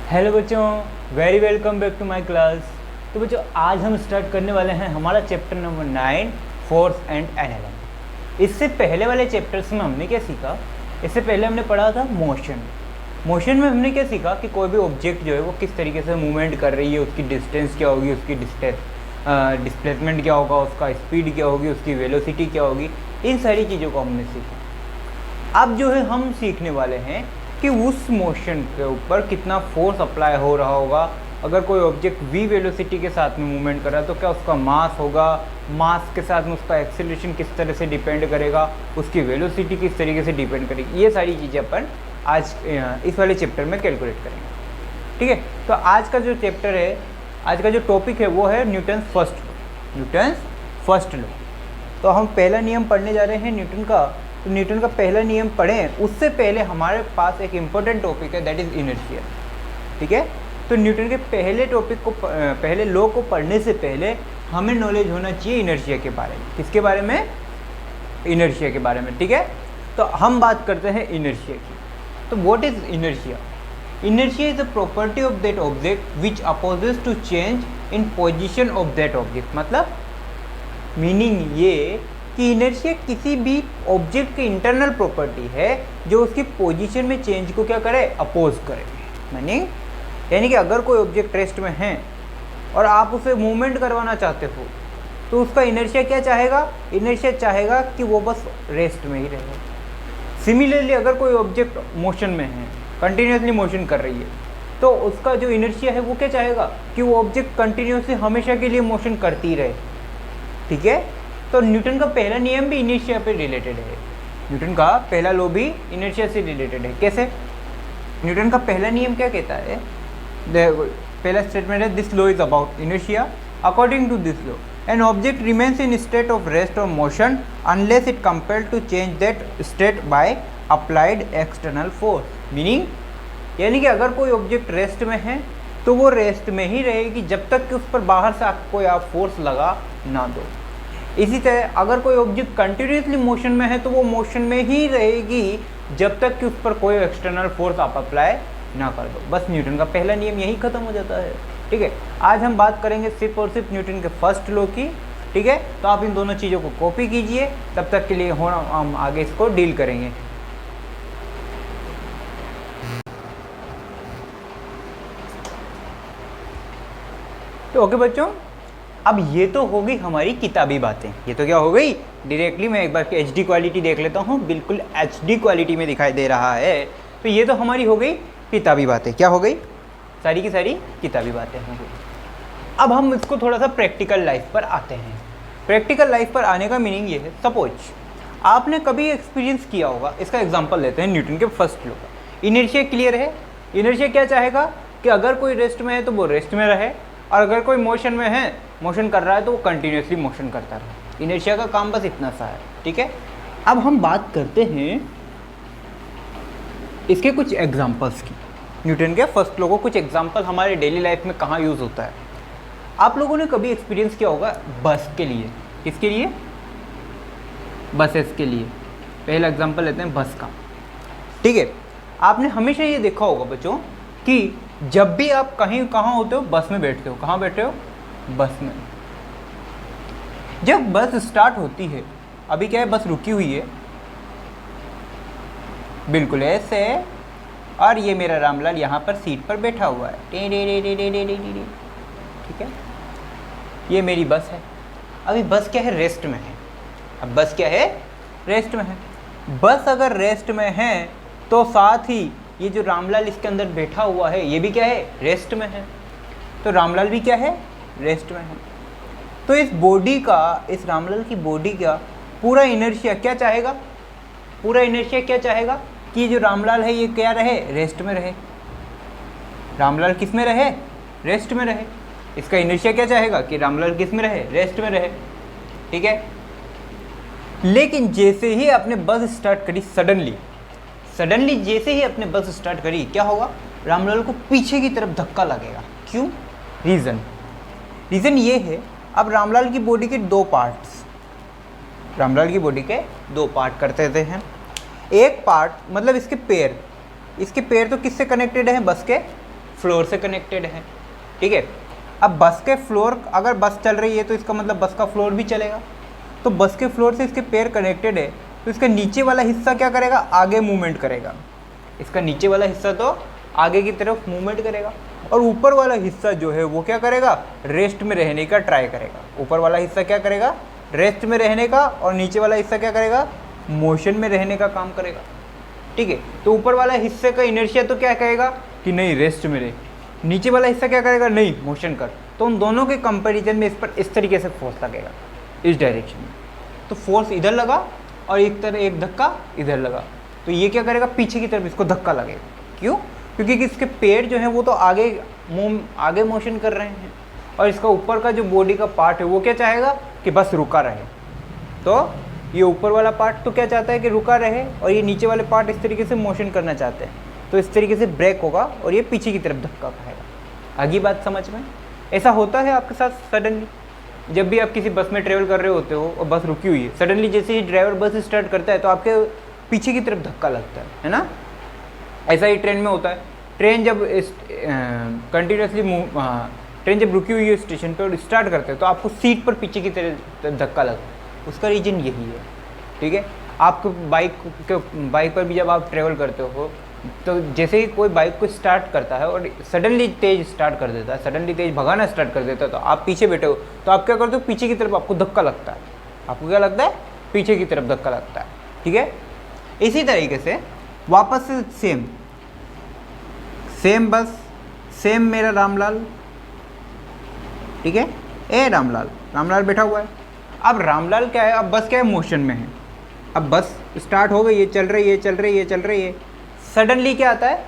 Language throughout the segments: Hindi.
हेलो बच्चों, very welcome back to my class. तो बच्चों आज हम स्टार्ट करने वाले हैं हमारा chapter number 9 force and energy. इससे पहले वाले चैप्टर्स में हमने क्या सीखा? इससे पहले हमने पढ़ा था मोशन। मोशन में हमने क्या सीखा कि कोई भी ऑब्जेक्ट जो है वो किस तरीके से मूवमेंट कर रही है, उसकी डिस्टेंस क्या होगी, उसकी डिस्प्लेसमेंट क्या होगा, उसका स्पीड क्या होगी, उसकी वेलोसिटी क्या होगी, इन सारी चीज़ों को हमने सीखा। अब जो है हम सीखने वाले हैं कि उस मोशन के ऊपर कितना फोर्स अप्लाई हो रहा होगा। अगर कोई ऑब्जेक्ट v वेलोसिटी के साथ में मूवमेंट कर रहा है तो क्या उसका मास होगा, मास के साथ में उसका एक्सेलरेशन किस तरह से डिपेंड करेगा, उसकी वेलोसिटी किस तरीके से डिपेंड करेगी। ये सारी चीज़ें अपन आज इस वाले चैप्टर में कैलकुलेट करेंगे। ठीक है, तो आज का जो चैप्टर है, आज का जो टॉपिक है वो है न्यूटन्स फर्स्ट लॉ। तो हम पहला नियम पढ़ने जा रहे हैं न्यूटन का। तो न्यूटन का पहला नियम पढ़ें उससे पहले हमारे पास एक इम्पोर्टेंट टॉपिक है, दैट इज़ इनर्शिया। ठीक है, तो न्यूटन के पहले टॉपिक को, पहले लॉ को पढ़ने से पहले हमें नॉलेज होना चाहिए इनर्शिया के बारे में। किसके बारे में? इनर्शिया के बारे में। ठीक है, तो हम बात करते हैं इनर्शिया की। तो what is inertia? Inertia is a property of that object which opposes to change in position of that object. मतलब मीनिंग ये कि इनर्शिया किसी भी ऑब्जेक्ट की इंटरनल प्रॉपर्टी है जो उसकी पोजीशन में चेंज को क्या करे? अपोज करे। यानी कि अगर कोई ऑब्जेक्ट रेस्ट में है और आप उसे मूवमेंट करवाना चाहते हो तो उसका इनर्शिया क्या चाहेगा? इनर्शिया चाहेगा कि वो बस रेस्ट में ही रहे। सिमिलरली अगर कोई ऑब्जेक्ट मोशन में है, कंटिन्यूसली मोशन कर रही है, तो उसका जो इनर्शिया है वो क्या चाहेगा? कि वो ऑब्जेक्ट कंटिन्यूसली हमेशा के लिए मोशन करती रहे। ठीक है, तो न्यूटन का पहला नियम भी इनर्शिया पे रिलेटेड है। न्यूटन का पहला लॉ भी इनर्शिया से रिलेटेड है। कैसे? न्यूटन का पहला नियम क्या कहता है? पहला स्टेटमेंट है, this law is about inertia. According to this law an object remains in state of rest or motion unless it compelled to change that state by applied external force. Meaning यानी कि अगर कोई ऑब्जेक्ट रेस्ट में है तो वो रेस्ट में ही रहेगी जब तक कि उस पर बाहर से कोई आप फोर्स लगा ना दो। इसी तरह अगर कोई ऑब्जेक्ट कंटिन्यूसली मोशन में है तो वो मोशन में ही रहेगी जब तक कि उस पर कोई एक्सटर्नल फोर्स आप अप्लाई ना कर दो। बस न्यूटन का पहला नियम यही खत्म हो जाता है। ठीक है, आज हम बात करेंगे सिर्फ और सिर्फ न्यूटन के फर्स्ट लॉ की। ठीक है, तो आप इन दोनों चीज़ों को कॉपी कीजिए, तब तक के लिए हम आगे इसको डील करेंगे। तो ओके बच्चों, अब ये तो हो गई हमारी किताबी बातें। ये तो क्या हो गई? डायरेक्टली मैं एक बार HD क्वालिटी देख लेता हूँ, बिल्कुल HD क्वालिटी में दिखाई दे रहा है। तो ये तो हमारी हो गई किताबी बातें। क्या हो गई? सारी की सारी किताबी बातें हो गई। अब हम इसको थोड़ा सा प्रैक्टिकल लाइफ पर आते हैं। प्रैक्टिकल लाइफ पर आने का मीनिंग ये है, सपोज आपने कभी एक्सपीरियंस किया होगा, इसका एग्जाम्पल लेते हैं न्यूटन के फर्स्ट लॉ का। इनर्शिया क्लियर है? इनर्शिया क्या चाहेगा कि अगर कोई रेस्ट में है तो वो रेस्ट में रहे, और अगर कोई मोशन में है, मोशन कर रहा है, तो वो कंटिन्यूसली मोशन करता रहे। इनर्शिया का काम बस इतना सा है। ठीक है, अब हम बात करते हैं इसके कुछ एग्जांपल्स की। न्यूटन के फर्स्ट लॉ को कुछ एग्जांपल हमारे डेली लाइफ में कहाँ यूज़ होता है। आप लोगों ने कभी एक्सपीरियंस किया होगा बस के लिए। किसके लिए? बसेस के लिए। पहला एग्जांपल लेते हैं बस का। ठीक है, आपने हमेशा ये देखा होगा बच्चों कि जब भी आप कहीं कहाँ होते हो, बस में बैठते हो। कहाँ बैठे हो? बस में। जब बस स्टार्ट होती है, अभी क्या है, बस रुकी हुई है, बिल्कुल ऐसे, और ये मेरा रामलाल यहाँ पर सीट पर बैठा हुआ है। ठीक है, ये मेरी बस है। अभी बस क्या है? रेस्ट में है। अब बस क्या है? रेस्ट में है। बस अगर रेस्ट में है तो साथ ही ये जो रामलाल इसके अंदर बैठा हुआ है, ये भी क्या है? रेस्ट में है। तो रामलाल भी क्या है? रेस्ट में है। तो इस बॉडी का, इस रामलाल की बॉडी का पूरा इनर्शिया क्या चाहेगा? पूरा इनर्शिया क्या चाहेगा कि ये जो रामलाल है ये क्या रहे? रेस्ट में रहे। रामलाल किस में रहे? रेस्ट में रहे। इसका इनर्शिया क्या चाहेगा कि रामलाल किस में रहे? रेस्ट में रहे। ठीक है, लेकिन जैसे ही आपने बस स्टार्ट करी, सडनली जैसे ही आपने बस स्टार्ट करी, क्या होगा? रामलाल को पीछे की तरफ धक्का लगेगा। क्यों? रीज़न ये है, अब रामलाल की बॉडी के दो पार्ट्स, रामलाल की बॉडी के दो पार्ट करते थे हैं। एक पार्ट मतलब इसके पैर तो किससे कनेक्टेड हैं? बस के फ्लोर से कनेक्टेड है, ठीक है। अब बस के फ्लोर, अगर बस चल रही है तो इसका मतलब बस का फ्लोर भी चलेगा, तो बस के फ्लोर से इसके पैर कनेक्टेड है, तो इसका नीचे वाला हिस्सा क्या करेगा, आगे मूवमेंट करेगा। इसका नीचे वाला हिस्सा तो आगे की तरफ मूवमेंट करेगा, और ऊपर वाला हिस्सा जो है वो क्या करेगा, रेस्ट में रहने का ट्राई करेगा। ऊपर वाला हिस्सा क्या करेगा, रेस्ट में रहने का, और नीचे वाला हिस्सा क्या करेगा, मोशन में रहने का काम करेगा, ठीक है। तो ऊपर वाला हिस्से का इनर्शिया तो क्या कहेगा कि नहीं रेस्ट में रहे, नीचे वाला हिस्सा क्या करेगा, नहीं मोशन कर। तो उन दोनों के कंपैरिजन में इस पर इस तरीके से फोर्स लगेगा, इस डायरेक्शन में। तो फोर्स इधर लगा और एक धक्का इधर लगा, तो ये क्या करेगा, पीछे की तरफ इसको धक्का लगेगा। क्यों, क्योंकि इसके पैर जो हैं वो तो आगे मोशन कर रहे हैं, और इसका ऊपर का जो बॉडी का पार्ट है वो क्या चाहेगा कि बस रुका रहे। तो ये ऊपर वाला पार्ट तो क्या चाहता है कि रुका रहे, और ये नीचे वाले पार्ट इस तरीके से मोशन करना चाहते हैं। तो इस तरीके से ब्रेक होगा और ये पीछे की तरफ धक्का खाएगा। आगे बात समझ में? ऐसा होता है आपके साथ सडनली, जब भी आप किसी बस में ट्रेवल कर रहे होते हो और बस रुकी हुई है, सडनली जैसे ही ड्राइवर बस स्टार्ट करता है तो आपके पीछे की तरफ धक्का लगता है ना। ऐसा ही ट्रेन में होता है। ट्रेन जब कंटिन्यूसली ट्रेन जब रुकी हुई है स्टेशन पर और स्टार्ट करते हैं तो आपको सीट पर पीछे की तरफ धक्का लगता है। उसका रीज़न यही है, ठीक है। आपको बाइक पर भी जब आप ट्रेवल करते हो तो जैसे ही कोई बाइक को स्टार्ट करता है और सडनली तेज स्टार्ट कर देता है, सडनली तेज भगाना स्टार्ट कर देता है, तो आप पीछे बैठे हो तो आप क्या करते हो, पीछे की तरफ आपको धक्का लगता है। आपको क्या लगता है, पीछे की तरफ धक्का लगता है, ठीक है। इसी तरीके से वापस से सेम बस, सेम मेरा रामलाल, ठीक है। रामलाल बैठा हुआ है। अब रामलाल क्या है, अब बस क्या है, मोशन में है। अब बस स्टार्ट हो गई है, चल रही है। सडनली क्या आता है,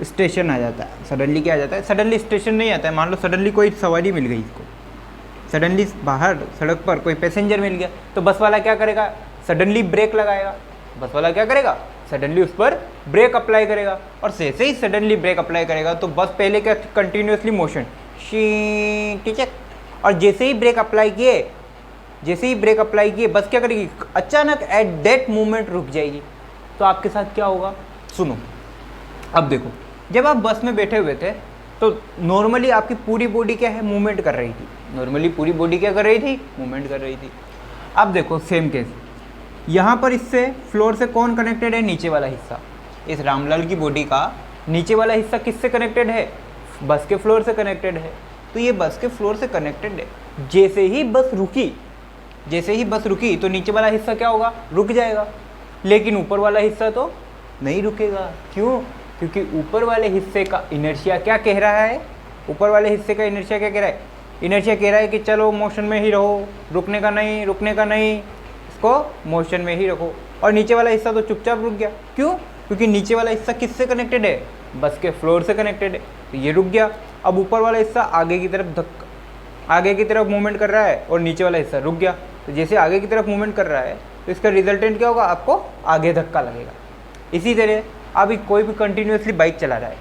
स्टेशन आ जाता है। सडनली क्या आ जाता है, सडनली स्टेशन नहीं आता है। मान लो सडनली कोई सवारी मिल गई इसको, सडनली बाहर सड़क पर कोई पैसेंजर मिल गया, तो बस वाला क्या करेगा, सडनली ब्रेक लगाएगा। बस वाला क्या करेगा, सडनली उस पर ब्रेक अप्लाई करेगा, और जैसे ही सडनली ब्रेक अप्लाई करेगा तो बस पहले क्या, कंटिन्यूसली मोशन, ठीक है। और जैसे ही ब्रेक अप्लाई किए बस क्या करेगी, अचानक एट दैट मोमेंट रुक जाएगी। तो आपके साथ क्या होगा, सुनो। अब देखो, जब आप बस में बैठे हुए थे तो नॉर्मली आपकी पूरी बॉडी क्या है, मूवमेंट कर रही थी। नॉर्मली पूरी बॉडी क्या कर रही थी, मूवमेंट कर रही थी। अब देखो सेम केस, यहाँ पर इससे फ्लोर से कौन कनेक्टेड है, नीचे वाला हिस्सा। इस रामलाल की बॉडी का नीचे वाला हिस्सा किससे कनेक्टेड है, बस के फ्लोर से कनेक्टेड है। तो ये बस के फ्लोर से कनेक्टेड है। जैसे ही बस रुकी तो नीचे वाला हिस्सा क्या होगा, रुक जाएगा, लेकिन ऊपर वाला हिस्सा तो नहीं रुकेगा। क्यों, क्योंकि ऊपर वाले हिस्से का इनर्शिया क्या कह रहा है, इनर्शिया कह रहा है कि चलो मोशन में ही रहो, रुकने का नहीं, इसको मोशन में ही रखो। और नीचे वाला हिस्सा तो चुपचाप रुक गया। क्यों, क्योंकि नीचे वाला हिस्सा किससे कनेक्टेड है, बस के फ्लोर से कनेक्टेड है, तो ये रुक गया। अब ऊपर वाला हिस्सा आगे की तरफ मूवमेंट कर रहा है और नीचे वाला हिस्सा रुक गया। तो जैसे आगे की तरफ मूवमेंट कर रहा है तो इसका रिजल्टेंट क्या होगा, आपको आगे धक्का लगेगा। इसी तरह अभी कोई भी कंटिन्यूसली बाइक चला रहा है,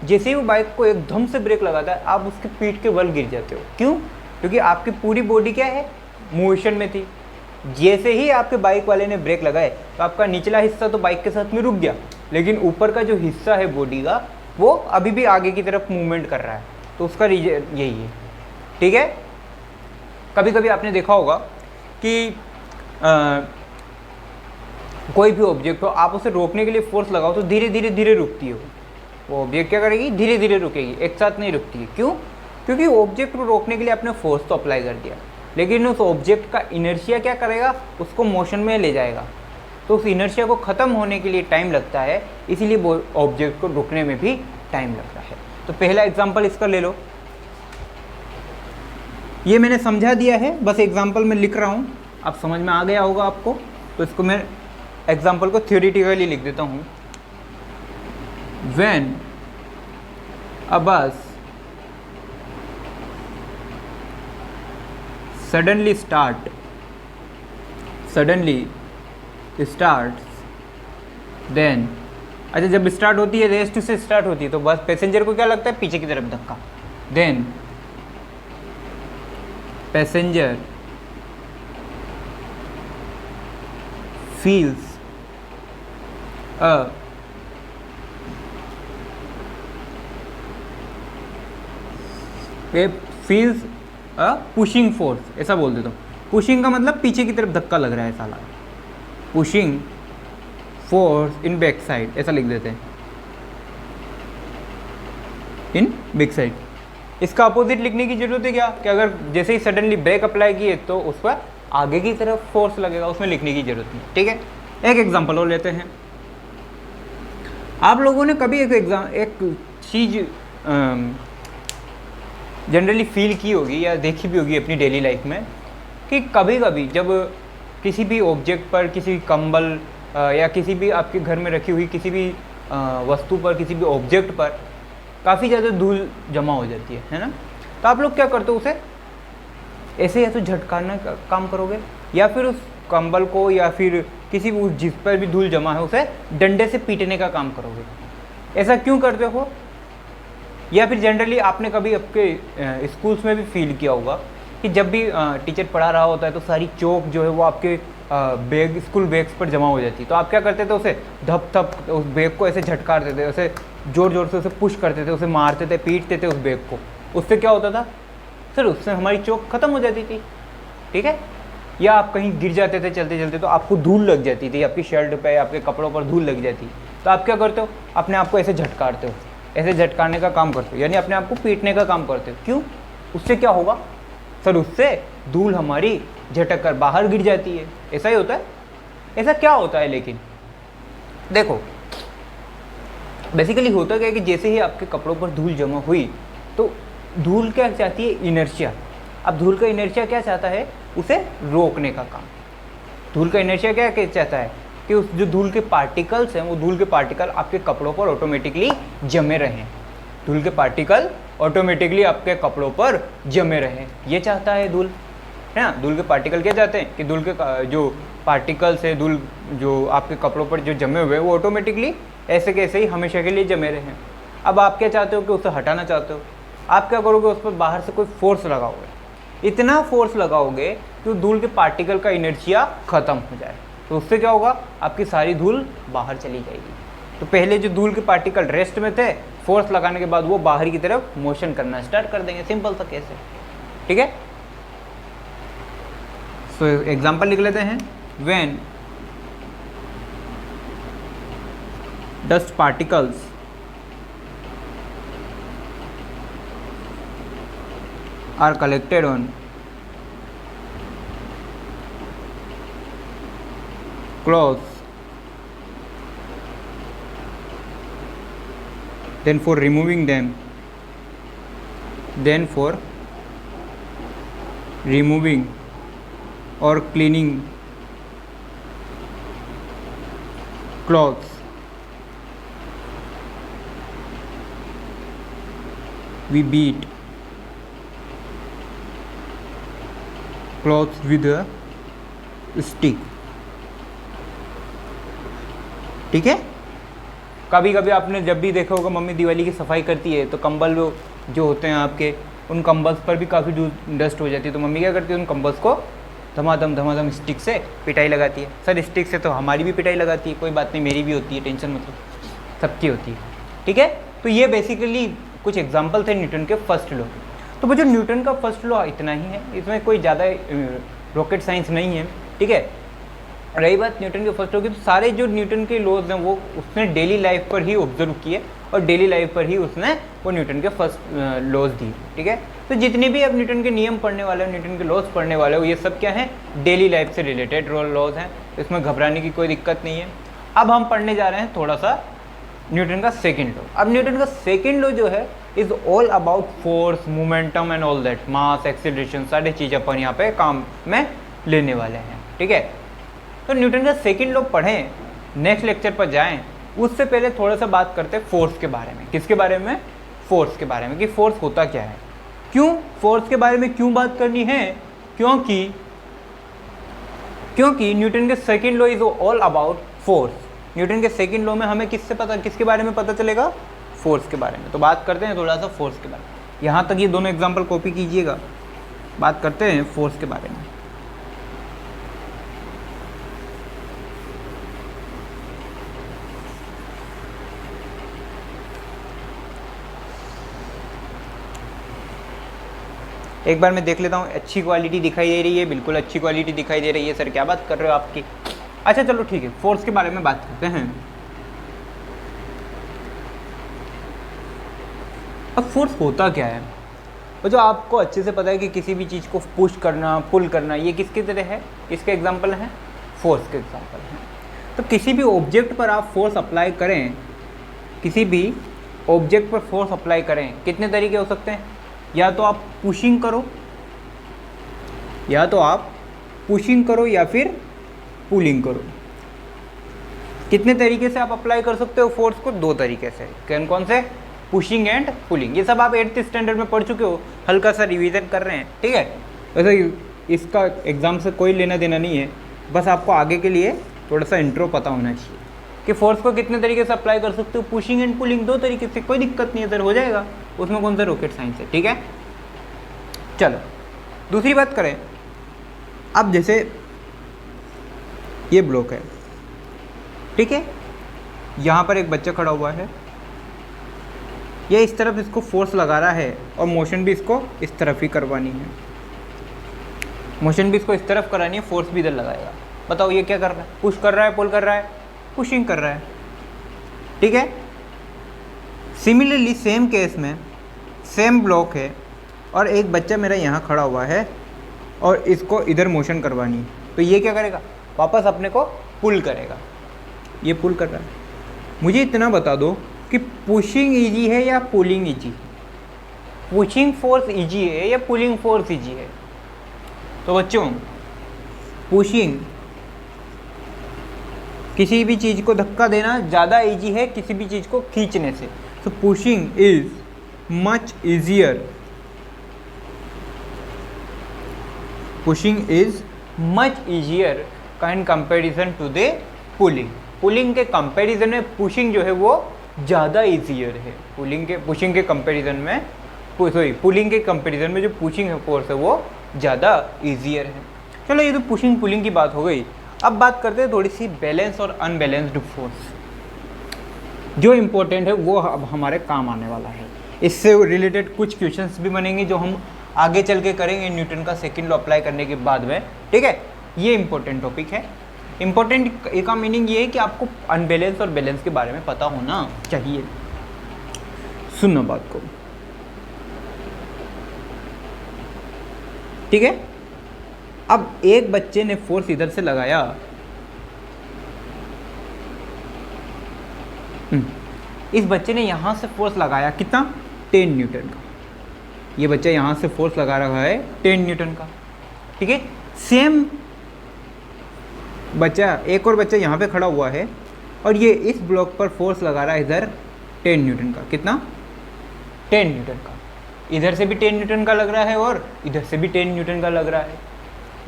जैसे ही वो बाइक को एकदम से ब्रेक लगाता है आप उसके पीठ के बल गिर जाते हो। क्यों, क्योंकि आपकी पूरी बॉडी क्या है, मोशन में थी। जैसे ही आपके बाइक वाले ने ब्रेक लगाए तो आपका निचला हिस्सा तो बाइक के साथ में रुक गया, लेकिन ऊपर का जो हिस्सा है बॉडी का वो अभी भी आगे की तरफ मूवमेंट कर रहा है। तो उसका रीजन यही है, ठीक है। कभी कभी आपने देखा होगा कि कोई भी ऑब्जेक्ट हो, आप उसे रोकने के लिए फोर्स लगाओ तो धीरे धीरे रुकती है। वो ऑब्जेक्ट क्या करेगी, धीरे धीरे रुकेगी, एक साथ नहीं रुकती है। क्यों, क्योंकि ऑब्जेक्ट को रोकने के लिए आपने फोर्स तो अप्लाई कर दिया, लेकिन उस ऑब्जेक्ट का इनर्शिया क्या करेगा, उसको मोशन में ले जाएगा। तो उस इनर्शिया को ख़त्म होने के लिए टाइम लगता है, इसीलिए वो ऑब्जेक्ट को रुकने में भी टाइम लगता है। तो पहला एग्जाम्पल इसका ले लो, ये मैंने समझा दिया है, बस एग्जाम्पल में लिख रहा हूँ, अब समझ में आ गया होगा आपको। तो इसको मैं एग्जाम्पल को थ्योरेटिकली लिख देता हूँ। व्हेन अ बस सडनली स्टार्ट्स देन, अच्छा जब स्टार्ट होती है, रेस्ट से स्टार्ट होती है, तो बस पैसेंजर को क्या लगता है, पीछे की तरफ धक्का। Then passenger feels a a feels a pushing force, ऐसा बोल देता हूँ। पुशिंग का मतलब पीछे की तरफ धक्का लग रहा है साला, pushing force in back side, ऐसा लिख देते हैं, इन बैक साइड। इसका अपोजिट लिखने की जरूरत है क्या, कि अगर जैसे ही सडनली ब्रेक अप्लाई किए तो उस पर आगे की तरफ फोर्स लगेगा, उसमें लिखने की जरूरत नहीं। ठीक है, एक एग्जांपल और लेते हैं। आप लोगों ने कभी एक चीज़ जनरली फील की होगी या देखी भी होगी अपनी डेली लाइफ में, कि कभी कभी जब किसी भी ऑब्जेक्ट पर, किसी कंबल या किसी भी आपके घर में रखी हुई किसी भी वस्तु पर, किसी भी ऑब्जेक्ट पर काफ़ी ज़्यादा धूल जमा हो जाती है ना, तो आप लोग क्या करते हो, उसे ऐसे या तो झटकाने का काम करोगे, या फिर उस कंबल को या फिर किसी भी जिस पर भी धूल जमा है उसे डंडे से पीटने का काम करोगे। ऐसा क्यों करते हो? या फिर जनरली आपने कभी आपके स्कूल्स में भी फील किया होगा कि जब भी टीचर पढ़ा रहा होता है तो सारी चौक जो है वो आपके बैग, स्कूल बैग्स पर जमा हो जाती है, तो आप क्या करते थे, उसे धप धप उस बैग को ऐसे झटकार देते, उसे जोर जोर से उसे पुश करते थे, उसे मारते थे, पीटते थे उस बैग को। उससे क्या होता था सर, उससे हमारी चौक ख़त्म हो जाती थी। ठीक है, या आप कहीं गिर जाते थे चलते चलते तो आपको धूल लग जाती थी, आपकी शर्ट पे, आपके कपड़ों पर धूल लग जाती, तो आप क्या करते हो, अपने आप को ऐसे झटकारते हो, ऐसे झटकारने का काम करते हो, यानी अपने आप को पीटने का काम करते हो। क्यों? उससे क्या होगा सर, उससे धूल हमारी झटक कर बाहर गिर जाती है। ऐसा ही होता है। ऐसा क्या होता है? लेकिन देखो, बेसिकली होता क्या है कि जैसे ही आपके कपड़ों पर धूल जमा हुई तो धूल क्या चाहती है, इनर्शिया। अब धूल का इनर्शिया क्या चाहता है, उसे रोकने का काम। धूल का इनर्शिया क्या चाहता है कि उस जो धूल के पार्टिकल्स हैं, वो धूल के पार्टिकल आपके कपड़ों पर ऑटोमेटिकली जमे रहें। धूल के पार्टिकल ऑटोमेटिकली आपके कपड़ों पर जमे रहें, ये चाहता है धूल, है ना। धूल के पार्टिकल क्या चाहते हैं कि धूल के जो पार्टिकल्स है, धूल जो आपके कपड़ों पर जो जमे हुए हैं वो ऑटोमेटिकली ऐसे कैसे ही हमेशा के लिए जमे रहें। अब आप क्या चाहते हो कि उसे हटाना चाहते हो, आप क्या करोगे, उस पर बाहर से कोई फोर्स लगाओगे, इतना फोर्स लगाओगे कि धूल के पार्टिकल का इनर्शिया ख़त्म हो जाए, तो उससे क्या होगा, आपकी सारी धूल बाहर चली जाएगी। तो पहले जो धूल के पार्टिकल रेस्ट में थे, फोर्स लगाने के बाद वो बाहर की तरफ मोशन करना स्टार्ट कर देंगे। सिंपल सा केस है। ठीक है, सो एग्जांपल लिख लेते हैं। When dust particles are collected on cloths, then for removing them, or cleaning clothes, we beat clothes with a stick। ठीक है, कभी कभी आपने जब भी देखा होगा मम्मी दिवाली की सफाई करती है तो कंबल जो होते हैं आपके, उन कंबल्स पर भी काफ़ी डस्ट हो जाती है, तो मम्मी क्या करती है, उन कंबल्स को धमाधम स्टिक से पिटाई लगाती है। सर स्टिक से तो हमारी भी पिटाई लगाती है, कोई बात नहीं, मेरी भी होती है, टेंशन मतलब सबकी होती है। ठीक है, तो ये बेसिकली कुछ एग्जाम्पल थे न्यूटन के फर्स्ट लॉ। तो वो जो न्यूटन का फर्स्ट लॉ इतना ही है, इसमें कोई ज़्यादा रॉकेट साइंस नहीं है। ठीक है, रही बात न्यूटन के फर्स्ट लॉ की, तो सारे जो न्यूटन के लॉज हैं वो उसने डेली लाइफ पर ही ऑब्जर्व किए और डेली लाइफ पर ही उसने वो न्यूटन के फर्स्ट लॉज दिए। ठीक है, तो जितने भी आप न्यूटन के नियम पढ़ने वाले हो, न्यूटन के लॉज पढ़ने वाले हो, ये सब क्या हैं, डेली लाइफ से रिलेटेड लॉज हैं, इसमें घबराने की कोई दिक्कत नहीं है। अब हम पढ़ने जा रहे हैं थोड़ा सा न्यूटन का सेकेंड लॉ। अब न्यूटन का सेकेंड लॉ जो है is all about force, momentum and all that, mass, acceleration, सारी चीज़ें अपन यहाँ पे काम में लेने वाले हैं। ठीक है, तो न्यूटन का सेकेंड लॉ पढ़ें, नेक्स्ट लेक्चर पर जाएं, उससे पहले थोड़ा सा बात करते हैं फोर्स के बारे में। किसके बारे में? फोर्स के बारे में, कि फोर्स होता क्या है। क्यों फोर्स के बारे में क्यों बात करनी है? क्योंकि न्यूटन के second law is all about force. Newton के सेकेंड लॉ में हमें किसके बारे में पता चलेगा? फोर्स के बारे में। तो बात करते हैं थोड़ा सा फोर्स के बारे में। यहाँ तक ये दोनों एग्जाम्पल कॉपी कीजिएगा, बात करते हैं फोर्स के बारे में। एक बार मैं देख लेता हूँ, अच्छी क्वालिटी दिखाई दे रही है, बिल्कुल अच्छी क्वालिटी दिखाई दे रही है। सर क्या बात कर रहे हो आपकी। अच्छा चलो ठीक है, फोर्स के बारे में बात करते हैं। अब फोर्स होता क्या है, वो जो आपको अच्छे से पता है कि किसी भी चीज़ को पुश करना, पुल करना, ये किसकी तरह है, किसके एग्जाम्पल हैं, फोर्स के एग्जाम्पल हैं। तो किसी भी ऑब्जेक्ट पर आप फोर्स अप्लाई करें, किसी भी ऑब्जेक्ट पर फोर्स अप्लाई करें, कितने तरीके हो सकते हैं। या तो आप पुशिंग करो, या फिर पुलिंग करो। कितने तरीके से आप अप्लाई कर सकते हो फोर्स को, 2 तरीके से। कौन से, पुशिंग एंड पुलिंग। ये सब आप 8th स्टैंडर्ड में पढ़ चुके हो, हल्का सा रिवीजन कर रहे हैं, ठीक है। वैसे इसका एग्ज़ाम से कोई लेना देना नहीं है, बस आपको आगे के लिए थोड़ा सा इंट्रो पता होना चाहिए कि फोर्स को कितने तरीके से अप्लाई कर सकते हो। पुशिंग एंड पुलिंग 2 तरीके से, कोई दिक्कत नहीं है सर, हो जाएगा, उसमें कौन सा रॉकेट साइंस है, ठीक है। चलो दूसरी बात करें। अब जैसे ये ब्लॉक है, ठीक है, यहाँ पर एक बच्चा खड़ा हुआ है, ये इस तरफ इसको फोर्स लगा रहा है और मोशन भी इसको इस तरफ ही करवानी है, मोशन भी इसको इस तरफ करानी है, फोर्स भी इधर लगाएगा। बताओ ये क्या कर रहा है, पुश कर रहा है, पुल कर रहा है, पुशिंग कर रहा है, ठीक है। सिमिलरली सेम केस में सेम ब्लॉक है और एक बच्चा मेरा यहाँ खड़ा हुआ है और इसको इधर मोशन करवानी है, तो ये क्या करेगा, वापस अपने को पुल करेगा। ये पुल कर रहा है। मुझे इतना बता दो कि पुशिंग इजी है या pulling easy, pushing force easy है या पुलिंग फोर्स इजी है। तो बच्चों पुशिंग, किसी भी चीज़ को धक्का देना ज़्यादा इजी है किसी भी चीज़ को खींचने से। तो pushing is much easier, pushing is much easier in comparison to the pulling. Pulling के कंपैरिजन में पुशिंग जो है वो ज़्यादा इजियर है। पुलिंग के कंपैरिजन में, पुलिंग के कंपैरिजन में जो पुशिंग फोर्स है वो ज़्यादा इजियर है। चलो ये तो पुशिंग पुलिंग की बात हो गई। अब बात करते हैं थोड़ी सी बैलेंस और अनबैलेंस्ड फोर्स। जो इम्पोर्टेंट है वो अब हमारे काम आने वाला है। इससे रिलेटेड कुछ क्वेश्चंस भी बनेंगे जो हम आगे चल के करेंगे न्यूटन का सेकंड लॉ अप्लाई करने के बाद में, ठीक है। ये इम्पोर्टेंट टॉपिक है। इम्पोर्टेंट का मीनिंग ये है कि आपको अनबैलेंस और बैलेंस के बारे में पता होना चाहिए। सुनना बात को, ठीक है। अब एक बच्चे ने फोर्स इधर से लगाया, इस बच्चे ने यहां से फोर्स लगाया, कितना, 10 न्यूटन का। ये बच्चा यहां से फोर्स लगा रहा है 10 न्यूटन का, ठीक है। सेम बच्चा, एक और बच्चा यहाँ पे खड़ा हुआ है और ये इस ब्लॉक पर फोर्स लगा रहा है इधर 10 न्यूटन का, कितना, 10 न्यूटन का। इधर से भी 10 न्यूटन का लग रहा है और इधर से भी 10 न्यूटन का लग रहा है।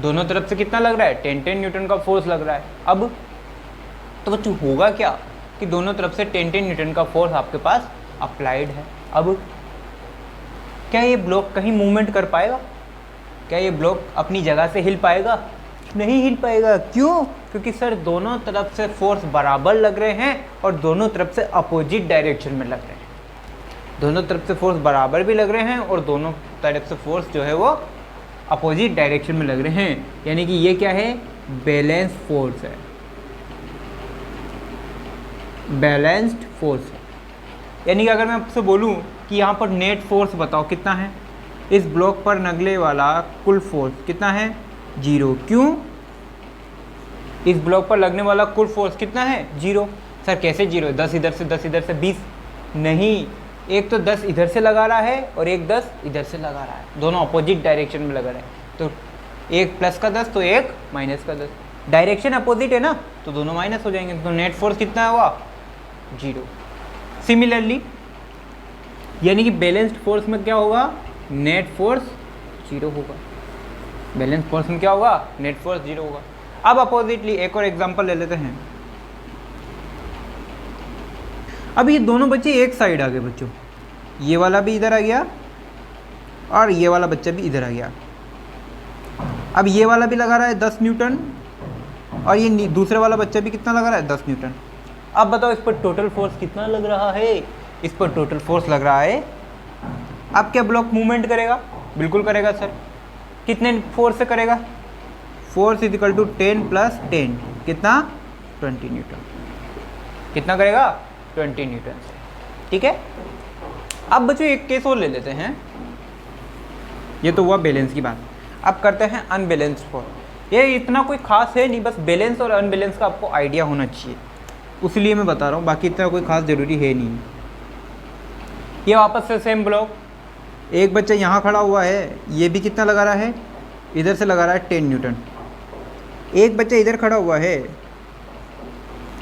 दोनों तरफ से कितना लग रहा है, 10 न्यूटन का फोर्स लग रहा है। अब तो बच्चों होगा क्या कि दोनों तरफ से 10 न्यूटन का फोर्स आपके पास अप्लाइड है। अब क्या ये ब्लॉक कहीं मूवमेंट कर पाएगा, क्या ये ब्लॉक अपनी जगह से हिल पाएगा, नहीं हिल पाएगा। क्यों, क्योंकि सर दोनों तरफ से फोर्स बराबर लग रहे हैं और दोनों तरफ से अपोजिट डायरेक्शन में लग रहे हैं। दोनों तरफ से फोर्स बराबर भी लग रहे हैं और दोनों तरफ से फोर्स जो है वो अपोजिट डायरेक्शन में लग रहे हैं, यानी कि ये क्या है, बैलेंस फोर्स है, बैलेंस्ड फोर्स है। यानी कि अगर मैं आपसे बोलूं कि यहाँ पर नेट फोर्स बताओ कितना है, इस ब्लॉक पर लगने वाला कुल फोर्स कितना है, 0। क्यों, इस ब्लॉक पर लगने वाला कुल फोर्स कितना है, 0। सर कैसे 0 है, 10 इधर से 10 इधर से 20, नहीं, एक तो 10 इधर से लगा रहा है और एक 10 इधर से लगा रहा है, दोनों अपोजिट डायरेक्शन में लगा रहे हैं। तो एक प्लस का 10 तो एक माइनस का 10, डायरेक्शन अपोजिट है ना, तो दोनों माइनस हो जाएंगे। तो नेट फोर्स कितना हुआ, 0। सिमिलरली यानी कि बैलेंस्ड फोर्स में क्या होगा, नेट फोर्स 0 होगा। बैलेंस फोर्स में क्या होगा, नेट फोर्स 0 होगा। अब अपोजिटली एक और एग्जांपल ले लेते हैं। अब ये दोनों बच्चे एक साइड आ गए बच्चों, ये वाला भी इधर आ गया और ये वाला बच्चा भी इधर आ गया। अब ये वाला भी लगा रहा है 10 न्यूटन और ये दूसरे वाला बच्चा भी कितना लगा रहा है, 10 न्यूटन। अब बताओ इस पर टोटल फोर्स कितना लग रहा है, इस पर टोटल फोर्स लग रहा है। अब क्या ब्लॉक मूवमेंट करेगा, बिल्कुल करेगा सर। कितने फोर्स से करेगा? Force is equal to 10 plus 10 कितना? 20 न्यूटन। कितना करेगा? 20 न्यूटन से। ठीक है, अब बच्चों एक केस और ले लेते हैं। ये तो हुआ बैलेंस की बात। अब करते हैं अनबैलेंस्ड फोर्स। ये इतना कोई खास है नहीं, बस बैलेंस और अनबैलेंस का आपको आइडिया होना चाहिए, उसलिए मैं बता रहा हूँ, बाकी इतना कोई खास ज़रूरी है नहीं। ये वापस से सेम ब्लॉक, एक बच्चा यहाँ खड़ा हुआ है, ये भी कितना लगा रहा है? इधर से लगा रहा है 10 न्यूटन। एक बच्चा इधर खड़ा हुआ है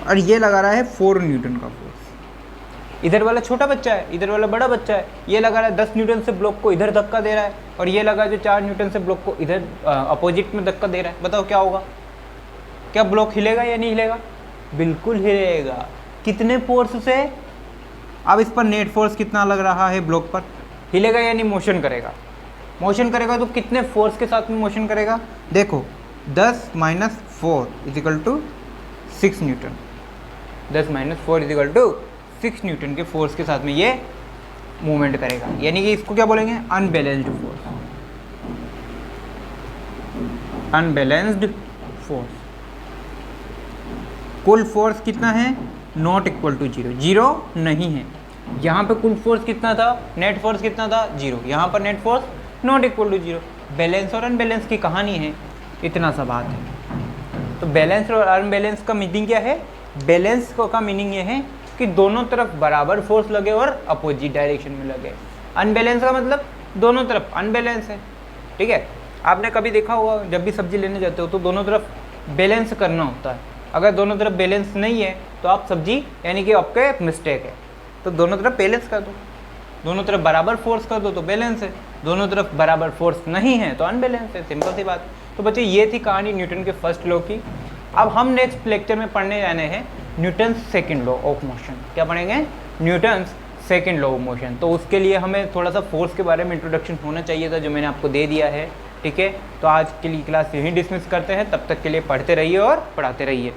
और ये लगा रहा है 4 न्यूटन का फोर्स। इधर वाला छोटा बच्चा है, इधर वाला बड़ा बच्चा है, ये लगा रहा है 10 न्यूटन से ब्लॉक को इधर धक्का दे रहा है, और ये लगा जो 4 न्यूटन से ब्लॉक को इधर अपोजिट में धक्का दे रहा है। बताओ क्या होगा? क्या ब्लॉक हिलेगा या नहीं हिलेगा? बिल्कुल हिलेगा। कितने फोर्स से? अब इस पर नेट फोर्स कितना लग रहा है ब्लॉक पर? हिलेगा यानी मोशन करेगा। मोशन करेगा तो कितने फोर्स के साथ में मोशन करेगा? देखो 10 minus 4 is equal to 6 newton. 10 minus 4 is equal to 6 newton के फोर्स के साथ में ये मूवमेंट करेगा, यानी कि इसको क्या बोलेंगे? Unbalanced force. Unbalanced force. कुल फोर्स कितना है? नॉट इक्वल टू 0, 0 नहीं है। यहाँ पे कुल फोर्स कितना था? नेट फोर्स कितना था? 0। यहाँ पर net force not equal to 0। Balance और अनबैलेंस की कहानी है, इतना सा बात है। तो बैलेंस और अनबैलेंस का मीनिंग क्या है? बैलेंस का मीनिंग ये है कि दोनों तरफ बराबर फोर्स लगे और अपोजिट डायरेक्शन में लगे। अनबैलेंस का मतलब दोनों तरफ अनबैलेंस है। ठीक है, आपने कभी देखा होगा जब भी सब्जी लेने जाते हो तो दोनों तरफ बैलेंस करना होता है। अगर दोनों तरफ बैलेंस नहीं है तो आप सब्जी यानी कि आपके मिस्टेक है। तो दोनों तरफ बैलेंस कर दो, दोनों तरफ बराबर फोर्स कर दो तो बैलेंस है, दोनों तरफ बराबर फोर्स नहीं है तो अनबैलेंस है। सिंपल सी बात। तो बच्चे ये थी कहानी न्यूटन के फर्स्ट लॉ की। अब हम नेक्स्ट लेक्चर में पढ़ने जाने हैं Newton second law of motion. क्या पढ़ेंगे? Newton second law of motion. तो उसके लिए हमें थोड़ा सा फोर्स के बारे में इंट्रोडक्शन होना चाहिए था, जो मैंने आपको दे दिया है। ठीक है, तो आज के लिए क्लास यहीं डिसमिस करते हैं। तब तक के लिए पढ़ते रहिए और पढ़ाते रहिए।